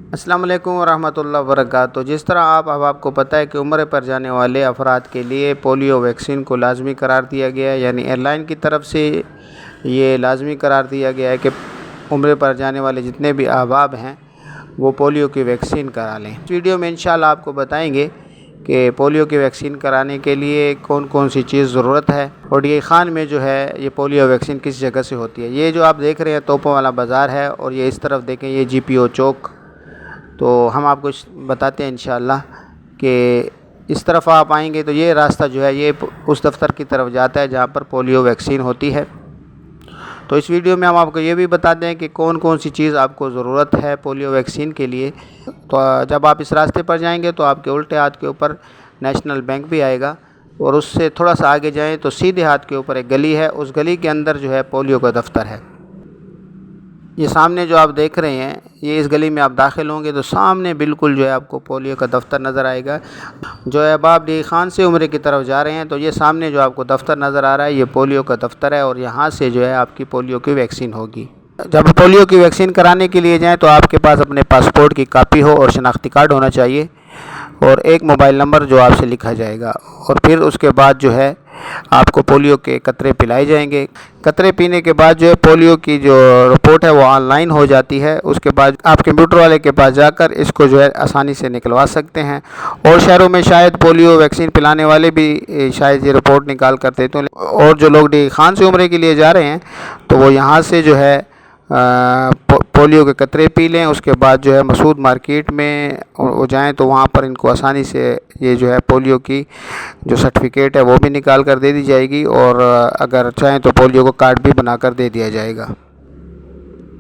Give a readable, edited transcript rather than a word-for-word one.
अस्सलाम वालेकुम वरहमतुल्लाहि वबरकातुहू। जिस तरह अब आपको पता है कि उम्र पर जाने वाले अफराद के लिए पोलियो वैक्सीन को लाजमी करार दिया गया है, यानी एयरलाइन की तरफ से ये लाजमी करार दिया गया है कि उम्र पर जाने वाले जितने भी अहबाब हैं वो पोलियो की वैक्सीन करा लें। इस वीडियो में इंशाल्लाह आपको बताएंगे कि पोलियो की वैक्सीन कराने के लिए कौन कौन सी चीज़ ज़रूरत है और ये खान में जो है ये पोलियो वैक्सीन किस जगह से होती है। ये जो आप देख रहे हैं तोपों वाला बाज़ार है और ये इस तरफ देखें ये GPO चौक। तो हम आपको बताते हैं इंशाल्लाह कि इस तरफ आप आएंगे तो ये रास्ता जो है ये उस दफ़्तर की तरफ जाता है जहाँ पर पोलियो वैक्सीन होती है। तो इस वीडियो में हम आपको ये भी बताते हैं कि कौन कौन सी चीज़ आपको ज़रूरत है पोलियो वैक्सीन के लिए। तो जब आप इस रास्ते पर जाएंगे तो आपके उल्टे हाथ के ऊपर नेशनल बैंक भी आएगा और उससे थोड़ा सा आगे जाएं तो सीधे हाथ के ऊपर एक गली है, उस गली के अंदर जो है पोलियो का दफ़्तर है। ये सामने जो आप देख रहे हैं ये इस गली में आप दाखिल होंगे तो सामने बिल्कुल जो है आपको पोलियो का दफ़्तर नज़र आएगा। जो है आप डी खान से उम्रे की तरफ जा रहे हैं तो ये सामने जो आपको दफ़्तर नज़र आ रहा है ये पोलियो का दफ़्तर है और यहाँ से जो है आपकी पोलियो की वैक्सीन होगी। जब पोलियो की वैक्सीन कराने के लिए जाएँ तो आपके पास अपने पासपोर्ट की कापी हो और शनाख्ती कार्ड होना चाहिए और एक मोबाइल नंबर जो आपसे लिखा जाएगा और फिर उसके बाद जो है आपको पोलियो के कतरे पिलाए जाएंगे। कतरे पीने के बाद जो है पोलियो की जो रिपोर्ट है वो ऑनलाइन हो जाती है। उसके बाद आप कंप्यूटर वाले के पास जाकर इसको जो है आसानी से निकलवा सकते हैं और शहरों में शायद पोलियो वैक्सीन पिलाने वाले भी शायद ये रिपोर्ट निकाल कर देते हैं। और जो लोग डी खान से उम्रे के लिए जा रहे हैं तो वो यहाँ से जो है पोलियो के कतरे पी लें। उसके बाद जो है मसूद मार्केट में वो जाएँ तो वहाँ पर इनको आसानी से ये जो है पोलियो की जो सर्टिफिकेट है वो भी निकाल कर दे दी जाएगी और अगर चाहें तो पोलियो का कार्ड भी बना कर दे दिया जाएगा।